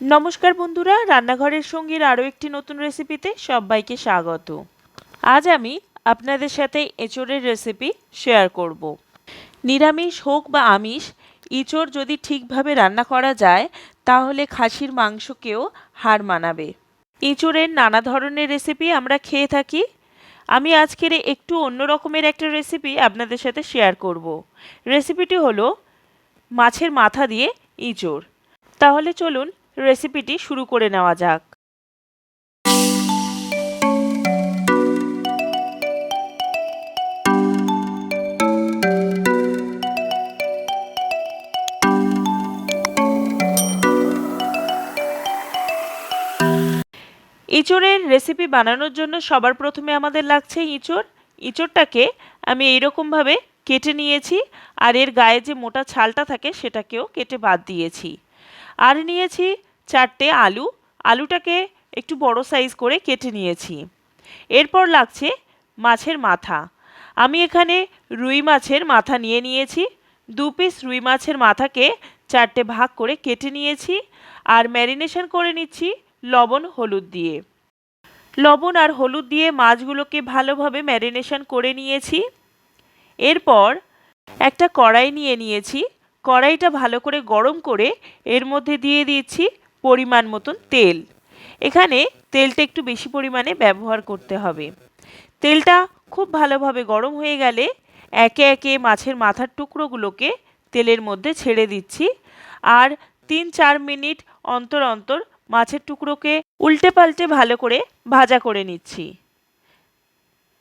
নমস্কার বন্ধুরা, রান্নাঘরের সঙ্গীর আরও একটি নতুন রেসিপিতে সবাইকে স্বাগত। আজ আমি আপনাদের সাথে এঁচোড়ের রেসিপি শেয়ার করব। নিরামিষ হোক বা আমিষ, এঁচোড় যদি ঠিকভাবে রান্না করা যায় তাহলে খাসির মাংসকেও হার মানাবে। এঁচোড়ের নানা ধরনের রেসিপি আমরা খেয়ে থাকি। আমি আজকের একটু অন্য রকমের একটা রেসিপি আপনাদের সাথে শেয়ার করব। রেসিপিটি হলো মাছের মাথা দিয়ে এঁচোড়। তাহলে চলুন রেসিপিটি শুরু করে নেওয়া যাক। এঁচোড়ের রেসিপি বানানোর জন্য সবার প্রথমে আমাদের লাগছে এঁচোড়। এঁচোড়টাকে আমি এইরকমভাবে কেটে নিয়েছি, আর এর গায়ে যে মোটা ছালটা থাকে সেটাকেও কেটে বাদ দিয়েছি। আর নিয়েছি 4টে আলু। আলুটাকে একটু বড় সাইজ করে কেটে নিয়েছি। এরপর লাগছে মাছের মাথা। আমি এখানে রুই মাছের মাথা নিয়ে নিয়েছি। 2 পিস রুই মাছের মাথাকে 4টে ভাগ করে কেটে নিয়েছি, আর ম্যারিনেশন করে নিচ্ছি লবণ হলুদ দিয়ে। লবণ আর হলুদ দিয়ে মাছগুলোকে ভালোভাবে ম্যারিনেশন করে নিয়েছি। এরপর একটা কড়াই নিয়ে নিয়েছি। কড়াইটা ভালো করে গরম করে এর মধ্যে দিয়ে দিচ্ছি পরিমাণ মতন তেল। এখানে তেলটা একটু বেশি পরিমাণে ব্যবহার করতে হবে। তেলটা খুব ভালোভাবে গরম হয়ে গেলে একে একে মাছের মাথার টুকরোগুলোকে তেলের মধ্যে ছেড়ে দিচ্ছি, আর 3-4 মিনিট অন্তর অন্তর মাছের টুকরোকে উল্টে পাল্টে ভালো করে ভাজা করে নিচ্ছি।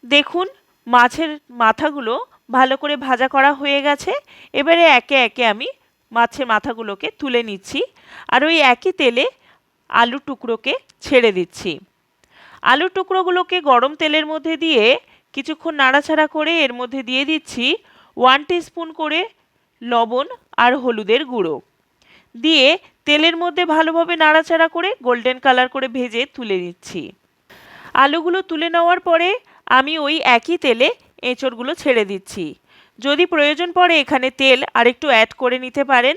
দেখুন মাছের মাথাগুলো ভালো করে ভাজা করা হয়ে গেছে। এবারে একে একে আমি মাছের মাথাগুলোকে তুলে নিচ্ছি, আর ওই একই তেলে আলু টুকরোকে ছেড়ে দিচ্ছি। আলু টুকরোগুলোকে গরম তেলের মধ্যে দিয়ে কিছুক্ষণ নাড়াচাড়া করে এর মধ্যে দিয়ে দিচ্ছি 1 টিস্পুন করে লবণ আর হলুদের গুঁড়ো দিয়ে তেলের মধ্যে ভালোভাবে নাড়াচাড়া করে গোল্ডেন কালার করে ভেজে তুলে নিচ্ছি। আলুগুলো তুলে নেওয়ার পরে আমি ওই একই তেলে এঁচোড়গুলো ছেড়ে দিচ্ছি। যদি প্রয়োজন পড়ে এখানে তেল আরেকটু অ্যাড করে নিতে পারেন।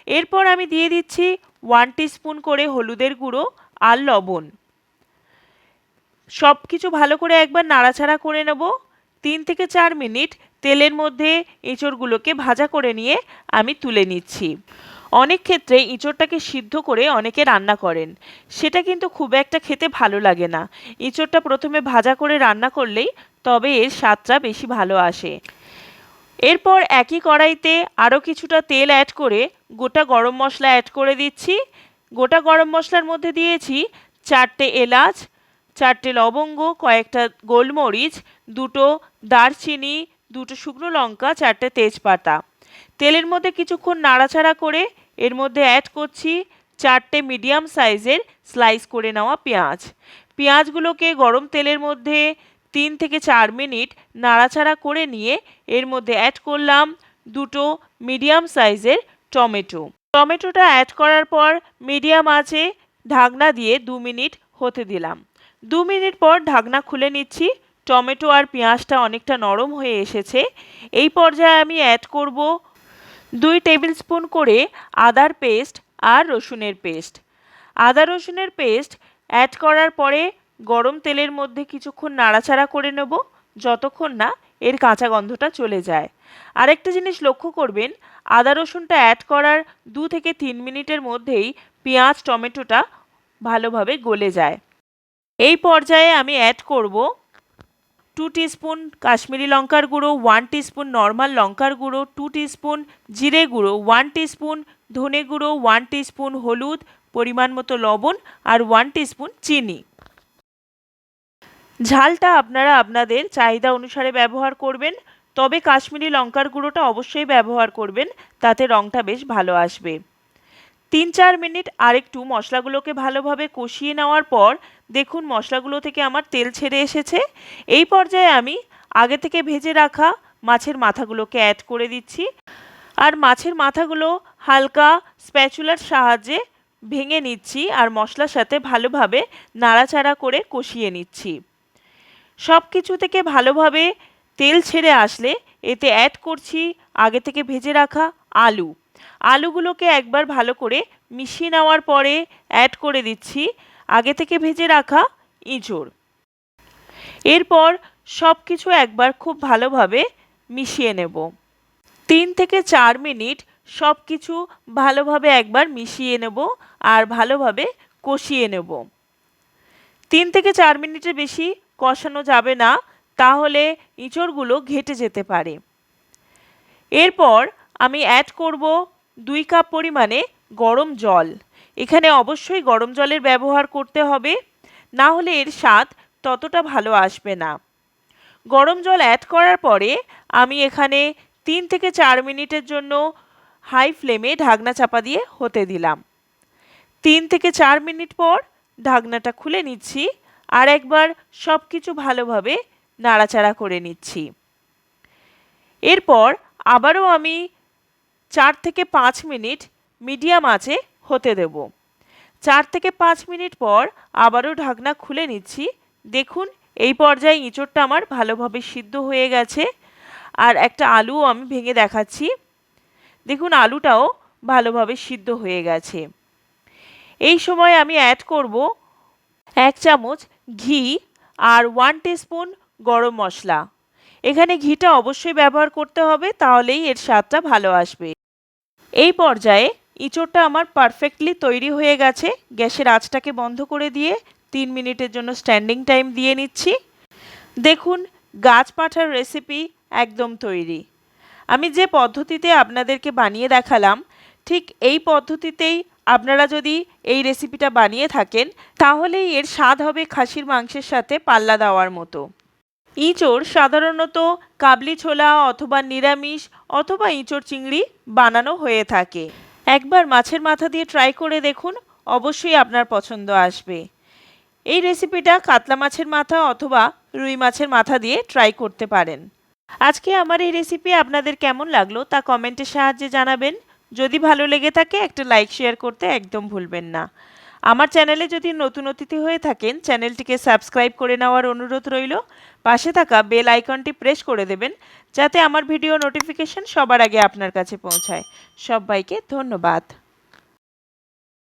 এরপর আমি দিয়ে দিচ্ছি 1 টিস্পুন করে হলুদের গুঁড়ো আর লবণ। সব কিছু ভালো করে একবার নাড়াচাড়া করে নেব। 3 থেকে 4 মিনিট তেলের মধ্যে এঁচোড়গুলোকে ভাজা করে নিয়ে আমি তুলে নিচ্ছি। অনেক ক্ষেত্রে এঁচোড়টাকে সিদ্ধ করে অনেকে রান্না করেন, সেটা কিন্তু খুব একটা খেতে ভালো লাগে না। এঁচোড়টা প্রথমে ভাজা করে রান্না করলেই তবে এর স্বাদটা বেশি ভালো আসে। এরপর একই কড়াইতে আরও কিছুটা তেল অ্যাড করে গোটা গরম মশলা অ্যাড করে দিচ্ছি। গোটা গরম মশলার মধ্যে দিয়েছি 4টে এলাচ, 4টে লবঙ্গ, কয়েকটা গোলমরিচ, 2টো দারচিনি, 2টো শুকনো লঙ্কা, 4টে তেজপাতা। তেলের মধ্যে কিছুক্ষণ নাড়াচাড়া করে এর মধ্যে অ্যাড করছি 4টে মিডিয়াম সাইজের স্লাইস করে নেওয়া পেঁয়াজ। পেঁয়াজগুলোকে গরম তেলের মধ্যে 3 থেকে 4 মিনিট নাড়াচাড়া করে নিয়ে এর মধ্যে অ্যাড করলাম 2টো মিডিয়াম সাইজের টমেটো। টমেটোটা অ্যাড করার পর মিডিয়াম আঁচে ঢাকনা দিয়ে 2 মিনিট হতে দিলাম। 2 মিনিট পর ঢাকনা খুলে নিচ্ছি। টমেটো আর পেঁয়াজটা অনেকটা নরম হয়ে এসেছে। এই পর্যায়ে আমি অ্যাড করব 2 টেবিল স্পুন করে আদার পেস্ট আর রসুনের পেস্ট। আদা রসুনের পেস্ট অ্যাড করার পরে গরম তেলের মধ্যে কিছুক্ষণ নাড়াচাড়া করে নেব যতক্ষণ না এর কাঁচা গন্ধটা চলে যায়। আরেকটা জিনিস লক্ষ্য করবেন, আদা রসুনটা অ্যাড করার 2 থেকে 3 মিনিটের মধ্যেই পেঁয়াজ টমেটোটা ভালোভাবে গলে যায়। এই পর্যায়ে আমি অ্যাড করব 2 টিস্পুন কাশ্মীরি লঙ্কার গুঁড়ো, 1 টিস্পুন নর্মাল লঙ্কার গুঁড়ো, 2 টিস্পুন জিরে গুঁড়ো, 1 টিস্পুন ধনে গুঁড়ো, 1 টিস্পুন হলুদ, পরিমাণ মতো লবণ আর 1 টিস্পুন চিনি। ঝালটা আপনারা আপনাদের চাহিদা অনুসারে ব্যবহার করবেন, তবে কাশ্মীরি লঙ্কার গুঁড়োটা অবশ্যই ব্যবহার করবেন, তাতে রঙটা বেশ ভালো আসবে। 3-4 মিনিট আরেকটু মশলাগুলোকে ভালোভাবে কষিয়ে নেওয়ার পর দেখুন মশলাগুলো থেকে আমার তেল ছেড়ে এসেছে। এই পর্যায়ে আমি আগে থেকে ভেজে রাখা মাছের মাথাগুলোকে অ্যাড করে দিচ্ছি, আর মাছের মাথাগুলো হালকা স্প্যাচুলার সাহায্যে ভেঙে নিচ্ছি আর মশলার সাথে ভালোভাবে নাড়াচাড়া করে কষিয়ে নিচ্ছি। সব কিছু থেকে ভালোভাবে তেল ছেড়ে আসলে এতে অ্যাড করছি আগে থেকে ভেজে রাখা আলু। আলুগুলোকে একবার ভালো করে মিশিয়ে নেওয়ার পরে অ্যাড করে দিচ্ছি আগে থেকে ভেজে রাখা ইঁচড়। এরপর সব কিছু একবার খুব ভালোভাবে মিশিয়ে নেব। 3 থেকে 4 মিনিট সব কিছু ভালোভাবে একবার মিশিয়ে নেব আর ভালোভাবে কষিয়ে নেব। 3 থেকে 4 মিনিটের বেশি কষানো যাবে না, তাহলে ইঁচড়গুলো ঘেটে যেতে পারে। এরপর আমি অ্যাড করব 2 কাপ পরিমাণে গরম জল। এখানে অবশ্যই গরম জলের ব্যবহার করতে হবে, না হলে এর স্বাদ ততটা ভালো আসবে না। গরম জল অ্যাড করার পরে আমি এখানে 3 থেকে 4 মিনিটের জন্য হাই ফ্লেমে ঢাকনা চাপা দিয়ে হতে দিলাম। 3 থেকে 4 মিনিট পর ঢাকনাটা খুলে নিচ্ছি আর একবার সব কিছু ভালোভাবে নাড়াচাড়া করে নিচ্ছি। এরপর আবারও আমি 4 থেকে 5 মিনিট মিডিয়াম আঁচে হতে দেব। 4 থেকে 5 মিনিট পর আবারও ঢাকনা খুলে নিচ্ছি। দেখুন এই পর্যায়ে ইঁচড়টা আমার ভালোভাবে সিদ্ধ হয়ে গেছে। আর একটা আলুও আমি ভেঙে দেখাচ্ছি। দেখুন আলুটাও ভালোভাবে সিদ্ধ হয়ে গেছে। এই সময় আমি অ্যাড করব 1 চামচ ঘি আর 1 টিস্পুন গরম মশলা। এখানে ঘিটা অবশ্যই ব্যবহার করতে হবে, তাহলেই এর স্বাদটা ভালো আসবে। এই পর্যায়ে ইঁচড়টা আমার পারফেক্টলি তৈরি হয়ে গেছে। গ্যাসের আঁচটাকে বন্ধ করে দিয়ে 3 মিনিটের জন্য স্ট্যান্ডিং টাইম দিয়ে নিচ্ছি। দেখুন গাছ পাঠার রেসিপি একদম তৈরি। আমি যে পদ্ধতিতে আপনাদেরকে বানিয়ে দেখালাম, ঠিক এই পদ্ধতিতেই আপনারা যদি এই রেসিপিটা বানিয়ে থাকেন, তাহলেই এর স্বাদ হবে খাসির মাংসের সাথে পাল্লা দেওয়ার মতো। ইঁচড় সাধারণত কাবলি ছোলা অথবা নিরামিষ অথবা ইঁচড় চিংড়ি বানানো হয়ে থাকে। একবার মাছের মাথা দিয়ে ট্রাই করে দেখুন, অবশ্যই আপনার পছন্দ আসবে। এই রেসিপিটা কাতলা মাছের মাথা অথবা রুই মাছের মাথা দিয়ে ট্রাই করতে পারেন। আজকে আমার এই রেসিপি আপনাদের কেমন লাগলো তা কমেন্টের সাহায্যে জানাবেন। যদি ভালো লেগে থাকে একটা লাইক শেয়ার করতে একদম ভুলবেন না। আমার চ্যানেলে যদি নতুন অতিথি হয়ে থাকেন, চ্যানেলটিকে সাবস্ক্রাইব করে নেওয়ার অনুরোধ রইল। পাশে থাকা বেল আইকনটি প্রেস করে দেবেন, যাতে আমার ভিডিও নোটিফিকেশন সবার আগে আপনার কাছে পৌঁছায়। সবাইকে ধন্যবাদ।